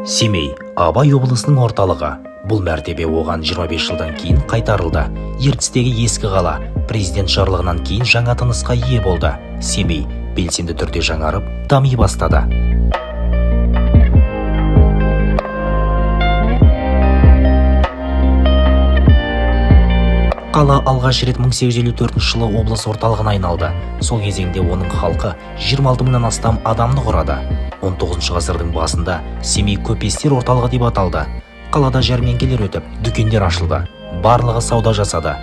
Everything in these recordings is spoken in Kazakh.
Семей Абай облысының орталығы. Бұл мәртебе оған 25 жылдан кейін қайтарылды. Ертістегі ескі қала президент жарлығынан кейін жаңа тынысқа ие болды. Семей белсенді түрде жаңарып, дами бастады. Қала алғаш рет 1854 жылы облыс орталығына айналды. Сол кезеңде оның халқы 26 мыңнан астам адамды құрады. 19 ғасырдың басында Семей көпестер орталығы деп аталды. Қалада жәрмеңкелер өтіп, дүкендер ашылды. Барлығы сауда жасады.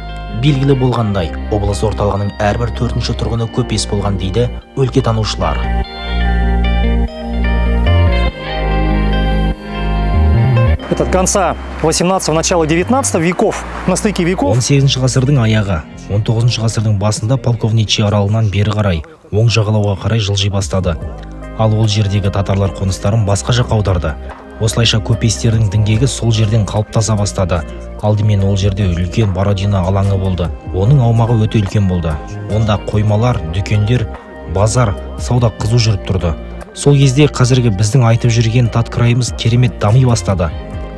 Белгілі болғандай, облыс орталығының әрбір 4-ші тұрғыны көпес болған дейді өлкетанушылар. Это от конца 18-го, начала 19 веков, на стыке веков. 18 ғасырдың аяғы, 19 ғасырдың басында полковничий аралынан бері қарай, оң жағалауға қарай жылжи бастады. Ал ол жердегі татарлар қоныстарын басқа жаққа аударды. Осылайша көпестердің діңгегі сол жерден қалыптаса бастады. Алдымен ол жерде үлкен Бородино алаңы болды. Оның аумағы өте үлкен болды. Онда қоймалар, дүкендер, базар, сауда қызу жүріп тұрды. Сол кезде қазіргі біздің айтып жүрген татқырайымыз керемет дами бастады.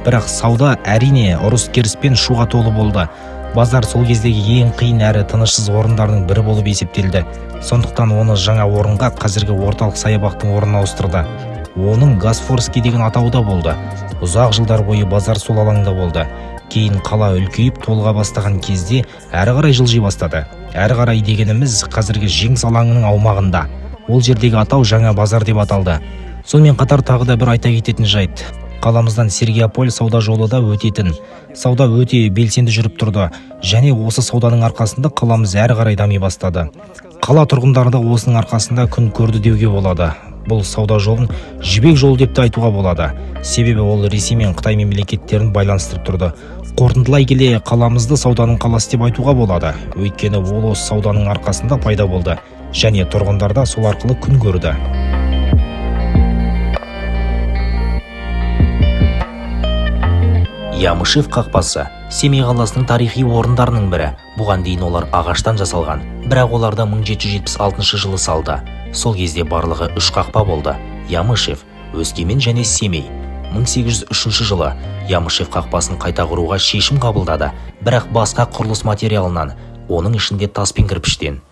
Бірақ сауда әрине ұрыс керіспен шуға толы болды. Базар сол кездегі ең қиын әрі тынышсыз орындардың бірі болып есептелді. Сондықтан оны жаңа орынға қазіргі орталық саябақтың орнына ауыстырды. Оның Гасфорский деген атауы да болды. Ұзақ жылдар бойы базар сол алаңда болды. Кейін қала үлкейіп толыға бастаған кезде әрі қарай жылжи бастады. Әрі қарай дегеніміз қазіргі Жеңіс алаңының аумағында. Ол жердегі атау жаңа базар деп аталды. Сонымен қатар тағы да бір айта кететін жайт. Қаламыздан Сергеополь сауда жолы да өтетін. Сауда өте белсенді жүріп тұрды. Және осы сауданың арқасында қаламыз әрі қарай дами бастады. Қала тұрғындары да осының арқасында күн көрді деуге болады. Бұл сауда жолын жібек жолы деп те айтуға болады. Себебі ол Ресей мен Қытай мемлекеттерін байланыстырып тұрды. Қорытындылай келе қаламызды сауданың қаласы деп айтуға болады. Өйткені ол осы сауданың арқасында пайда болды. Және тұрғындар да сол арқылы күн көрді. Ямышев қақпасы Семей қаласының тарихи орындарының бірі. Бұған дейін олар ағаштан жасалған, бірақ оларды 1776 жылы салды. Сол кезде барлығы 3 қақпа болды. Ямышев, Өскемен және Семей. 1803 жылы Ямышев қақпасын қайта құруға шешім қабылдады, бірақ басқа құрылыс материалынан, оның ішінде тас пен кірпіштен.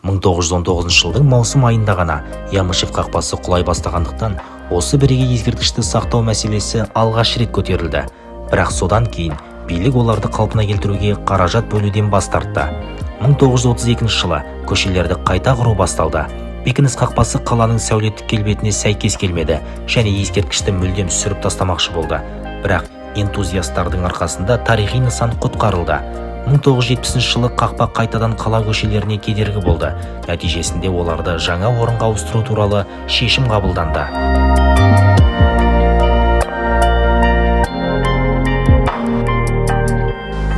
1919 жылдың маусым айында ғана Ямышев қақпасы құлай бастағандықтан, осы бірегей ескерткішті сақтау мәселесі алғаш рет көтерілді. Бірақ содан кейін билік оларды қалпына келтіруге қаражат бөлуден бас тартты. 1932 жылы көшелерді қайта құру басталды. Бекініс қақпасы қаланың сәулеттік келбетіне сәйкес келмеді және ескерткішті мүлдем сүріп тастамақшы болды. Бірақ энтузиастардың арқасында тарихи нысан құтқарылды. 1970 жылы қақпа қайтадан қала көшелеріне кедергі болды. Нәтижесінде оларды жаңа орынға ауыстыру туралы шешім қабылданды.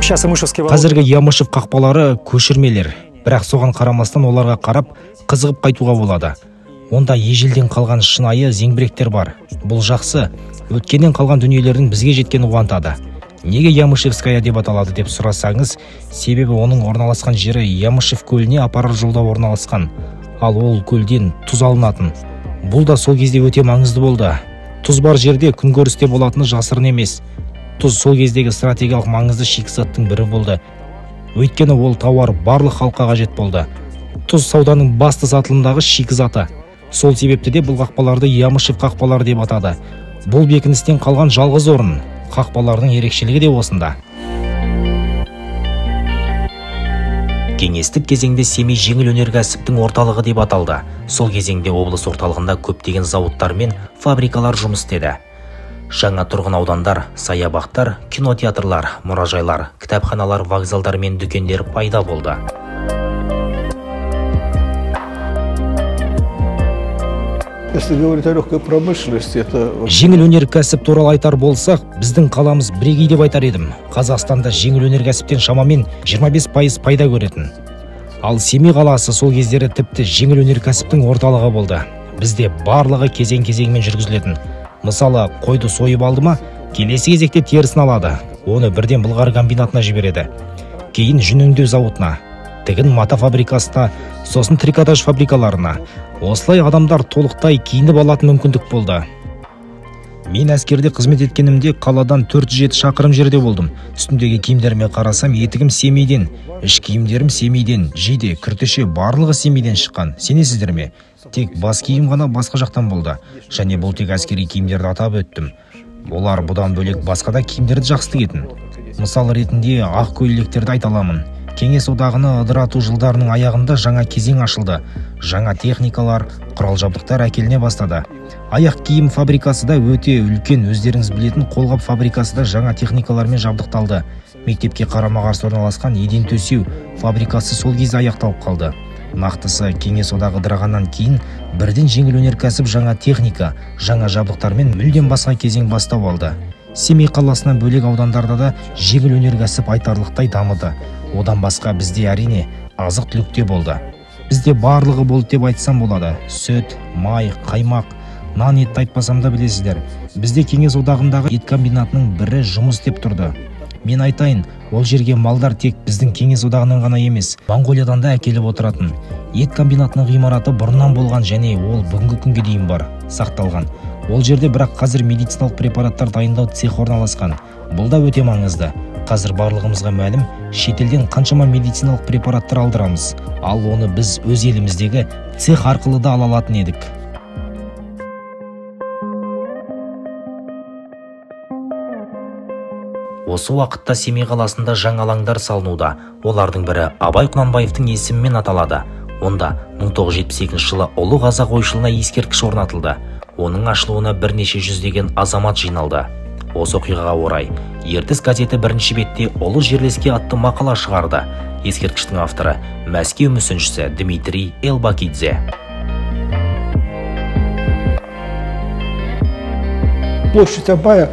Қазіргі Ямышев қақпалары көшірмелер, бірақ соған қарамастан оларға қарап қызығып қайтуға болады. Онда ежелден қалған шынайы зеңбіректер бар. Бұл жақсы, өткеннен қалған дүниелердің бізге жеткені қуантады. Неге Ямышевская деп аталады деп сұрасаңыз, себебі оның орналасқан жері Ямышев көліне апарар жолда орналасқан. Ал ол көлден тұз алынатын. Бұл да сол кезде өте маңызды болды. Тұз бар жерде күнкөрісте болатыны жасырын емес. Тұз сол кездегі стратегиялық маңызды шикізаттың бірі болды. Өйткені ол тауар барлық халыққа қажет болды. Тұз сауданың басты сатылымдағы шикізаты. Сол себепті де бұл қақпаларды Ямышев қақпалары деп атады. Бұл бекіністен қалған жалғыз орын. Қақпалардың ерекшелігі де осында. Кеңестік кезеңде Семей жеңіл өнеркәсіптің орталығы деп аталды. Сол кезеңде облыс орталығында көптеген зауыттар мен фабрикалар жұмыс істеді. Жаңа тұрғын аудандар, саябақтар, кинотеатрлар, мұражайлар, кітапханалар, вокзалдар мен дүкендер пайда болды. Жеңіл өнеркәсіп туралы айтар болсақ, біздің қаламыз бірегей деп айтар едім. Қазақстанда жеңіл өнеркәсіптен шамамен 25% пайда көретін. Ал Семей қаласы сол кездері тіпті жеңіл өнеркәсіптің орталығы болды. Бізде барлығы кезең-кезеңмен жүргізілетін. Мысалы, қойды сойып алды ма, келесі кезекте терісін алады. Оны бірден былғары комбинатына жібереді. Кейін жүн өңдеу зауытына, тігін мата фабрикасына, сосын трикотаж фабрикаларына. Осылай адамдар толықтай киініп алатын мүмкіндік болды. Мен әскерде қызмет еткенімде қаладан 407 шақырым жерде болдым. Үстімдегі киімдеріме қарасам, етігім Семейден, іш киімдерім Семейден, жейде, күртеше барлығы Семейден шыққан. Сенесіздер ме? Тек бас киім ғана басқа жақтан болды. Және бұл тек әскери киімдерді атап өттім. Олар бұдан бөлек басқа да киімдерді жақсы тігетін. Мысал ретінде ақ көйлектерді айта аламын. Кеңес одағыны ыдырату жылдарының аяғында жаңа кезең ашылды. Жаңа техникалар, құрал-жабдықтар әкеліне бастады. Аяқ киім фабрикасы да өте үлкен, өздеріңіз білетін қолғап фабрикасы да жаңа техникалармен жабдықталды. Мектепке қарама-қарсы орналасқан еден төсеу фабрикасы сол кезде аяқталып қалды. Нақтысы, Кеңес одағы ыдырағаннан кейін бірден жеңіл өнеркәсіп жаңа техника, жаңа жабдықтармен мүлдем басқа кезең бастау алды. Семей қаласынан бөлек аудандарда да жеңіл өнеркәсіп айтарлықтай дамыды. Одан басқа бізде әрине азық-түлікте болды. Бізде барлығы болды деп айтсам болады. Сүт, май, қаймақ, нан етті айтпасам да білесіздер. Бізде Кеңес одағындағы ет комбинатының бірі жұмыс істеп тұрды. Мен айтайын, ол жерге малдар тек біздің Кеңес одағынан ғана емес, Монғолиядан да әкеліп отыратын. Ет комбинатының ғимараты бұрыннан болған және ол бүгінгі күнге дейін бар, сақталған. Ол жерде бірақ қазір медициналық препараттар дайындау цехы орналасқан. Бұл да өте маңызды. Қазір барлығымызға мәлім, шетелден қаншама медициналық препараттар алдырамыз, ал оны біз өз еліміздегі цех арқылы да ала алатын едік. Осы уақытта Семей қаласында жаңа алаңдар салынуда. Олардың бірі Абай Құнанбаевтың есімімен аталады. Онда 1972 жылы Ұлы Қазақ ойшылына ескерткіш орнатылды. Оның ашылуына бірнеше жүздеген азамат жиналды. Осы оқиғаға орай Ертіс газеті бірінші бетте Ұлы жерлеске атты мақала шығарды. Ескерткіштің авторы Мәскеу мүсіншісі Дмитрий Элбакидзе. Площадь Абая,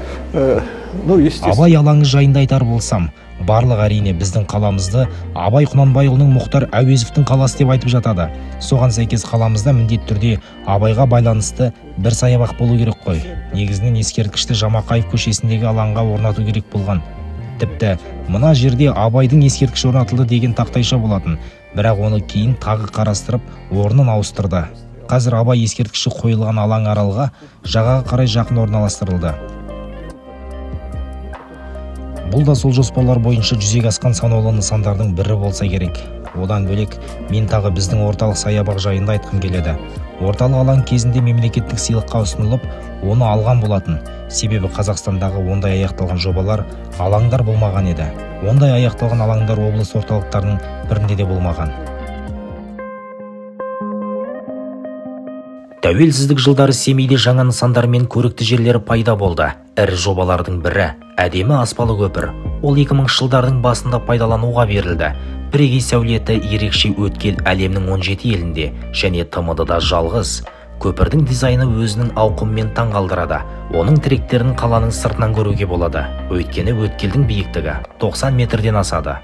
Абай алаңы жайында айтар болсам, барлық әрине біздің қаламызды Абай Құнанбайұлының Мұхтар Әуезовтің қаласы деп айтып жатады. Соған сәйкес қаламызда міндетті түрде Абайға байланысты бір саябақ болу керек қой. Негізінен ескерткішті Жамақаев көшесіндегі алаңға орнату керек болған. Тіпті мына жерде Абайдың ескерткіші орнатылды деген тақтайша болатын, бірақ оны кейін тағы қарастырып орнын ауыстырды. Қазір Абай ескерткіші қойылған алаң аралға жағаға қарай жақын орналастырылды. Бұл да сол жоспарлар бойынша жүзеге асқан санаулы нысандардың бірі болса керек. Одан бөлек мен тағы біздің орталық саябақ жайында айтқым келеді. Орталық алаң кезінде мемлекеттік сыйлыққа ұсынылып, оны алған болатын. Себебі Қазақстандағы ондай аяқталған жобалар, алаңдар болмаған еді. Ондай аяқталған алаңдар облыс орталықтарының бірінде де болмаған. Тәуелсіздік жылдары Семейде жаңа нысандар мен көрікті жерлер пайда болды. Ірі жобалардың бірі әдемі аспалы көпір. Ол 2000 жылдардың басында пайдалануға берілді. Бірегей сәулеті ерекше өткел әлемнің 17 елінде және ТМД-да жалғыз. Көпірдің дизайны өзінің ауқымымен таңғалдырады. Оның тіректерін қаланың сыртынан көруге болады. Өйткені өткелдің биіктігі 90 метрден асады.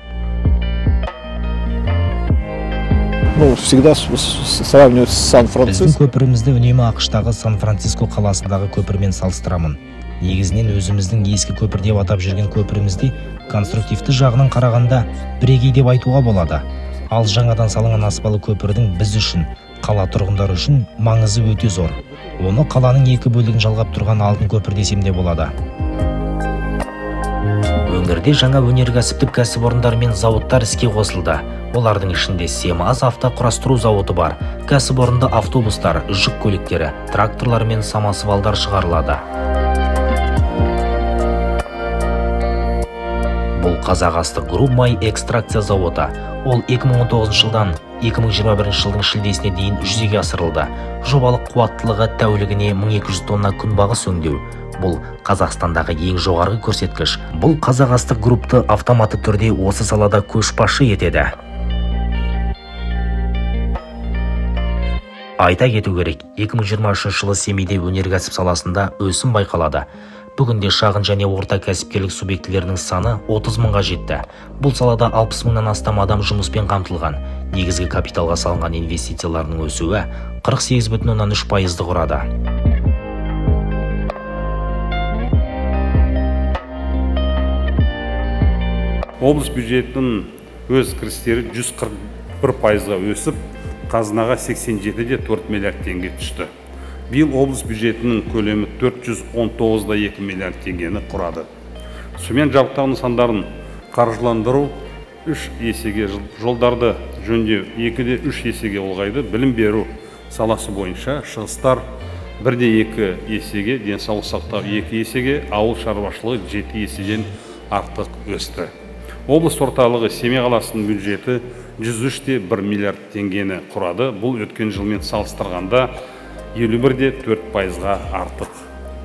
Всегда сравнивают с Сан-Франциско. Біздің көпірімізді үнемі ақштағы Сан-Франциско қаласындағы көпірмен салыстырамын. Негізінен өзіміздің ескі көпір деп атап жүрген көпірімізде конструктивті жағынан қарағанда бірегей деп айтуға болады. Ал жаңадан салынған аспалы көпірдің біз үшін, қала тұрғындары үшін маңызы өте зор. Оны қаланың екі бөлігін жалғап тұрған алтын көпір десем де болады. Өңірде жаңа өнеркәсіптік кәсіпорындар мен зауыттар іске қосылды. Олардың ішінде СемАЗ автоқұрастыру зауыты бар. Кәсіпорында автобустар, жүк көліктері, тракторлар мен самосвалдар шығарылады. Бұл Қазақастық Груп май экстракция зауыты. Ол 2019 жылдан 2021 жылдың шілдесіне дейін жүзеге асырылды. Жобалық қуаттылығы тәулігіне 1200 тонна күнбағыс өңдеу. Бұл Қазақстандағы ең жоғарғы көрсеткіш. Бұл Қазақастық Группты автоматты түрде осы салада көшбасшы етеді. Айта кету керек, 2023 жылы Семейде өнеркәсіп саласында өсім байқалады. Бүгінде шағын және орта кәсіпкерлік субъектілерінің саны 30 мыңға жетті. Бұл салада 60 мыңнан астам адам жұмыспен қамтылған. Негізгі капиталға салынған инвестицияларының өсуі 48,3% құрады. Облыс бюджетінің өз кірістері 141%-ға өсіп, қазынаға 87,4 миллиард теңге түсті. Биыл облыс бюджетінің көлемі 419,2 миллиард теңгені құрады. Сумен жабдықтау нысандарын қаржыландыру 3 есеге, жолдарды жөндеу 2-3 есеге ұлғайды. Білім беру саласы бойынша шығыстар 1-2 есеге, денсаулық сақтау 2 есеге, ауыл шаруашылығы 7 еседен артық өсті. Облыс орталығы Семей қаласының бюджеті 103,1 миллиард теңгені құрады. Бұл өткен жылмен салыстырғанда 51,4%-ға артық.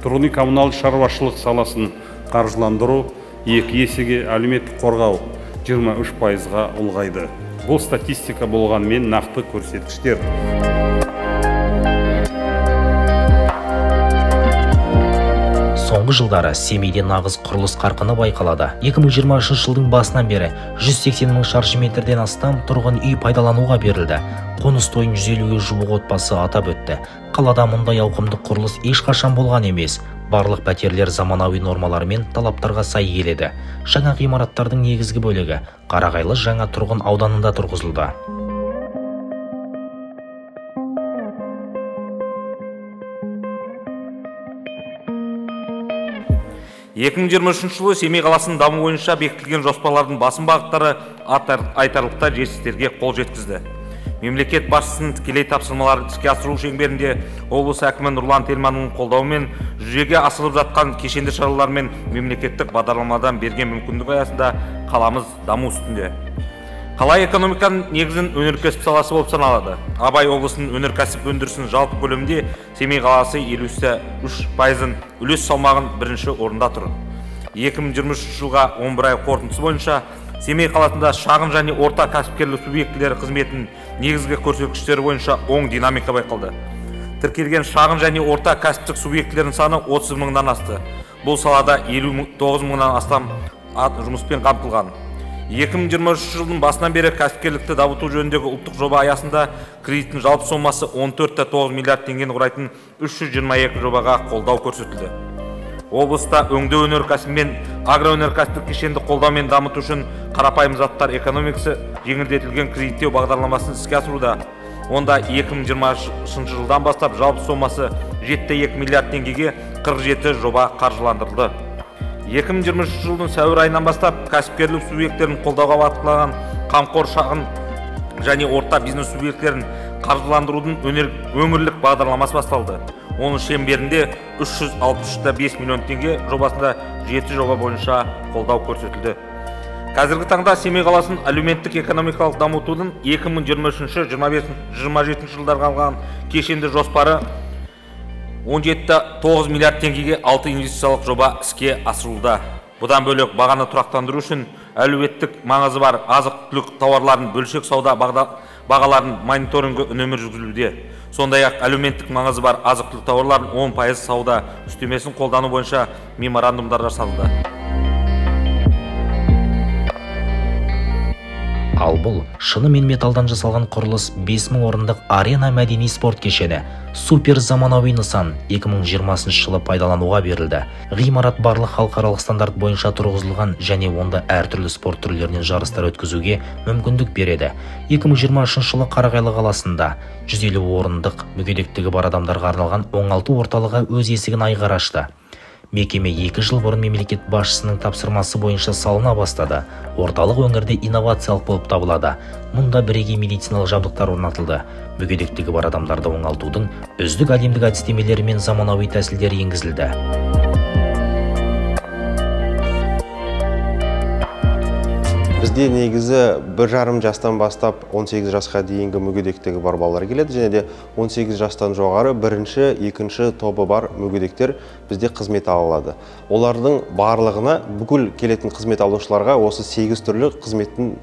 Тұрғын үй коммуналдық шаруашылық саласын қаржыландыру 2 есеге, әлеуметтік қорғау 23%-ға ұлғайды. Бұл статистика болғанмен нақты көрсеткіштер. Соңғы жылдары Семейде нағыз құрылыс қарқыны байқалады. 2023 жылдың басынан бері 180 мың шаршы метрден астам тұрғын үй пайдалануға берілді. Қоныс тойын 150-ге жуық отбасы атап өтті. Қалада мұндай ауқымды құрылыс ешқашан болған емес. Барлық пәтерлер заманауи нормалар мен талаптарға сай келеді. Жаңа ғимараттардың негізгі бөлігі Қарағайлы жаңа тұрғын ауданында тұрғызылды. 2023 жылы Семей қаласының даму бойынша бекітілген жоспарлардың басым бағыттары айтарлықтай жетістіктерге қол жеткізді. Мемлекет басшысының тікелей тапсырмаларын іске асыру шеңберінде облыс әкімі Нұрлан Телманның қолдауымен жүзеге асырылып жатқан кешенді шаралар мен мемлекеттік бағдарламадан берген мүмкіндік аясында қаламыз даму үстінде. Қала экономиканың негізін өнеркәсіп саласы болып саналады. Абай облысының өнеркәсіп өндірісінің жалпы көлемінде Семей қаласы 53% үлес салмағын бірінші орында тұр. 2023 жылға 11 ай қорытындысы бойынша Семей қаласында шағын және орта кәсіпкерлік субъектілері қызметінің негізгі көрсеткіштері бойынша оң динамика байқалды. Тіркелген шағын және орта кәсіптік субъектілердің саны 30 мыңнан асты. Бұл салада 59 мыңнан астам жұмыспен қамтылған. 2023 жылдың басынан бері кәсіпкерлікті дамыту жөніндегі ұлттық жоба аясында кредиттің жалпы сомасы 14,9 миллиард теңгені құрайтын 322 жобаға қолдау көрсетілді. Облыста өңдеу өнеркәсібі мен агроөнеркәсіптік кешенді қолдау мен дамыту үшін қарапайым заттар экономикасы жеңілдетілген кредиттеу бағдарламасын іске асыруда. Онда 2020 жылдан бастап жалпы сомасы 7,2 миллиард теңгеге 47 жоба қаржыландырылды. 2023 жылдың сәуір айынан бастап кәсіпкерлік субъекттерін қолдауға бағытталған қамқор шағын және орта бизнес субъекттерін қаржыландырудың өңірлік бағдарламасы басталды. Оның шеңберінде 363,5 миллион теңге жобасында 7 жоба бойынша қолдау көрсетілді. Қазіргі таңда Семей қаласын әлеуметтік экономикалық дамытудың 2023-2027 жылдарға алған кешенді жоспары 17,9 миллиард теңгеге 6 инвестициялық жоба іске асырылуда. Бұдан бөлек бағаны тұрақтандыру үшін әлеуметтік маңызы бар азық-түлік тауарларын бөлшек сауда бағаларын мониторингі үнемі жүргізілуде. Сондай-ақ әлеуметтік маңызы бар азық-түлік тауарларын 10% сауда үстемесін қолдану бойынша меморандумдар жасалды. Ал бұл шыны мен металдан жасалған құрылыс 5000 орындық арена мәдени спорт кешені. Супер заманауи нысан 2020 жылы пайдалануға берілді. Ғимарат барлық халықаралық стандарт бойынша тұрғызылған және онда әртүрлі спорт түрлерінен жарыстар өткізуге мүмкіндік береді. 2023 жылы Қарағайлы қаласында 150 орындық мүгедектігі бар адамдарға арналған оңалту орталығы өз есігін айқара ашты. Мекеме 2 жыл бұрын мемлекет басшысының тапсырмасы бойынша салына бастады. Орталық өңірде инновациялық болып табылады. Мұнда бірегей медициналық жабдықтар орнатылды. Мүгедектігі бар адамдарды оңалтудың үздік әлемдік әдістемелері мен заманауи тәсілдері енгізілді. Бізде негізі 1,5 жастан бастап 18 жасқа дейінгі мүгедектігі бар балалар келеді, және де 18 жастан жоғары бірінші, екінші тобы бар мүгедектер бізде қызмет алады. Олардың барлығына бүкіл келетін қызмет алушыларға осы 8 түрлі қызметтің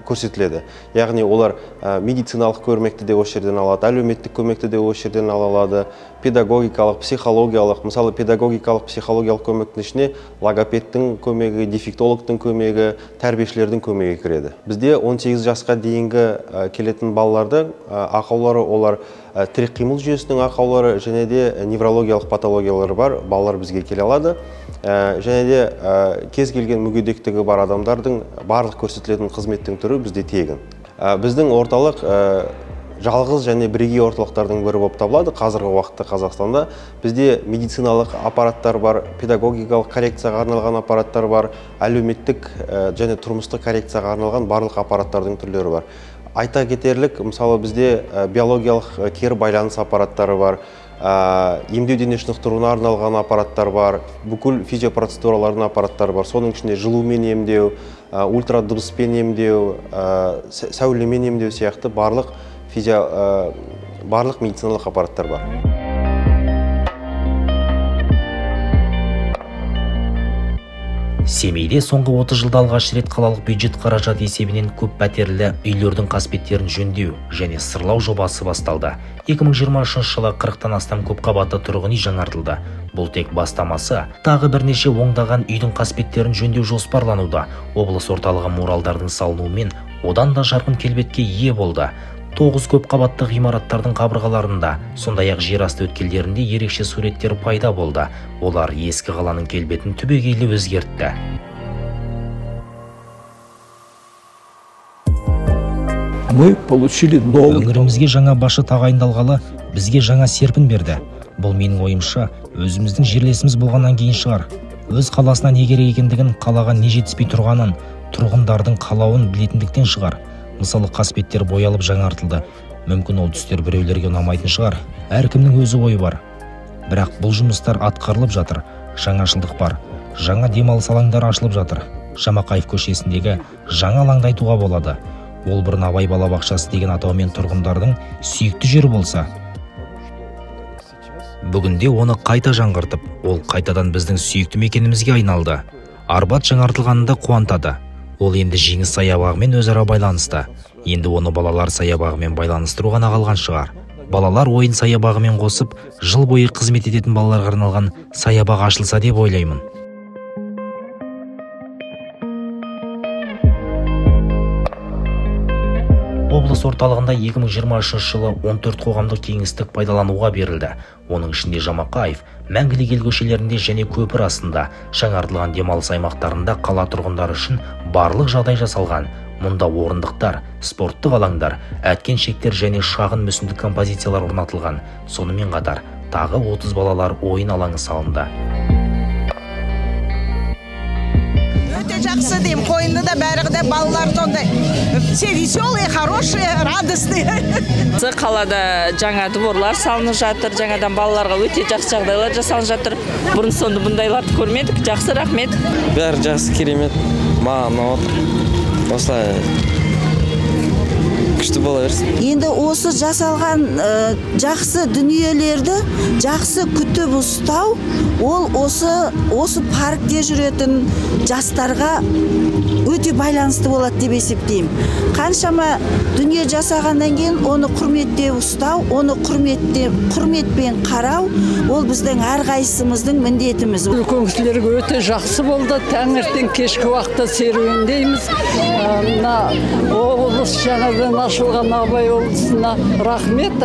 көрсетіледі. Яғни олар медициналық көмекті де осы жерден алады, әлеуметтік көмекті де осы жерден ала алады, педагогикалық, психологиялық, мысалы педагогикалық, психологиялық көмектің ішіне логопедтің көмегі, дефектологтың көмегі, тәрбиешілердің көмегі кіреді. Бізде 18 жасқа дейінгі келетін балалардың ақаулары, олар тірек қимыл жүйесінің ақаулары және де неврологиялық патологиялары бар балалар бізге келе алады. Және де кез келген мүгедектігі бар адамдардың барлық көрсетілетін қызметтің түрі бізде тегін. Біздің орталық жалғыз және бірегей орталықтардың бірі болып табылады. Қазіргі уақытта Қазақстанда бізде медициналық аппараттар бар, педагогикалық коррекцияға арналған аппараттар бар, әлеуметтік және тұрмыстық коррекцияға арналған барлық аппараттардың түрлері бар. Айта кетерлік, мысалы бізде биологиялық кері байланыс аппараттары бар, емдеу дене шынықтыруына арналған аппараттар бар, бүкіл физиопроцедуралардың аппараттары бар. Соның ішінде жылумен емдеу, ультрадыбыспен емдеу, сәулемен емдеу сияқты барлық медициналық аппараттар бар. Семейде соңғы 30 жылда алғаш рет қалалық бюджет қаражат есебінен көп пәтерлі үйлердің қасбеттерін жөндеу және сырлау жобасы басталды. 2023 жылы 40-тан астам көп қабатты тұрғын үй жаңартылды. Бұл тек бастамасы, тағы бірнеше оңдаған үйдің қасбеттерін жөндеу жоспарлануда. Облыс орталығы муралдардың салынуымен одан да жарқын келбетке ие болды. 9 көп қабатты ғимараттардың қабырғаларында, сондай-ақ жер асты өткелдерінде ерекше суреттер пайда болды. Олар ескі қаланың келбетін түбегейлі өзгертті. Мы получили новый. Өңірімізге жаңа басшы тағайындалғалы бізге жаңа серпін берді. Бұл менің ойымша өзіміздің жерлесіміз болғаннан кейін шығар. Өз қаласына не керек екендігін, қалаға не жетіспей тұрғанын, тұрғындардың қалауын білетіндіктен шығар. Мысалы, қасбеттер боялып жаңартылды. Мүмкін ол түстер біреулерге ұнамайтын шығар. Әркімнің өзі ойы бар. Бірақ бұл жұмыстар атқарылып жатыр. Жаңашылдық бар. Жаңа демалыс алаңдары ашылып жатыр. Жамақаев көшесіндегі жаңа алаңды айтуға болады. Ол бұрын Абай балабақшасы деген атаумен тұрғындардың сүйікті жері болса, бүгінде оны қайта жаңғыртып, ол қайтадан біздің сүйікті мекенімізге айналды. Арбат жаңартылғанында қуантады. Ол енді Жеңіс саябағымен өзара байланысты. Енді оны балалар саябағымен байланыстыру ғана қалған шығар. Балалар ойын саябағымен қосып, жыл бойы қызмет ететін балаларға арналған саябақ ашылса деп ойлаймын. Облыс орталығында 2023 жылы 14 қоғамдық кеңістік пайдалануға берілді. Оның ішінде Жамақаев, Мәңгілік ел көшелерінде және көпір астында жаңартылған демалыс аймақтарында қала тұрғындары үшін барлық жағдай жасалған. Мұнда орындықтар, спорттық алаңдар, әткеншектер және шағын мүсіндік композициялар орнатылған. Сонымен қатар тағы 30 балалар ойын алаңы салынды. Жақсы деймін, қойынды да бәрі де балалар сондай. Все веселые, хорошие, радостные. Қалада жаңа дворлар салынып жатыр, жаңадан балаларға өте жақсы жағдайлар жасалынып жатыр. Бұрын сонды бұндайларды көрмедік, жақсы, рахмет. Бәрі жақсы, керемет. Маған отыр. Осылай күшті бола берсін. Енді осы жасалған жақсы дүниелерді жақсы күтіп ұстау, ол осы паркте жүретін жастарға өте байланысты болады деп есептеймін. Қаншама дүние жасағаннан кейін оны құрметте ұстау, оны құрметпен қарау, ол біздің әрқайсымыздың міндетіміз. Үлкен кісілерге өте жақсы болды. Таңертең кешкі уақытта серуендейміз. Облыс жаңадан ашылған Абай облысына рахмет.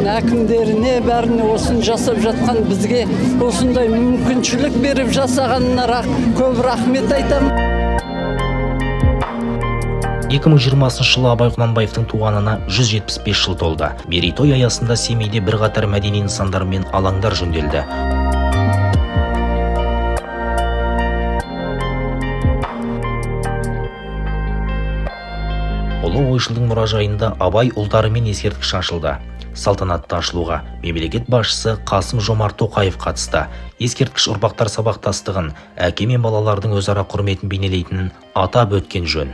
Әкімдеріне, бәріне осыны жасап жатқан бізге осындай мүмкіншілік беріп жасағанына көп рахмет айтамын. 2020 жылы Абай Құнанбаевтың туғанына 175 жыл толды. Мерейтой аясында Семейде бірқатар мәдени нысандар мен алаңдар жөнделді. Ұлы ойшылдың мұражайында Абай ұлдары мен ескерткіш ашылды. Салтанатты ашылуға мемлекет басшысы Қасым-Жомарт Тоқаев қатысты. Ескерткіш ұрпақтар сабақтастығын, әке мен балалардың өзара құрметін бейнелейтінін атап өткен жөн.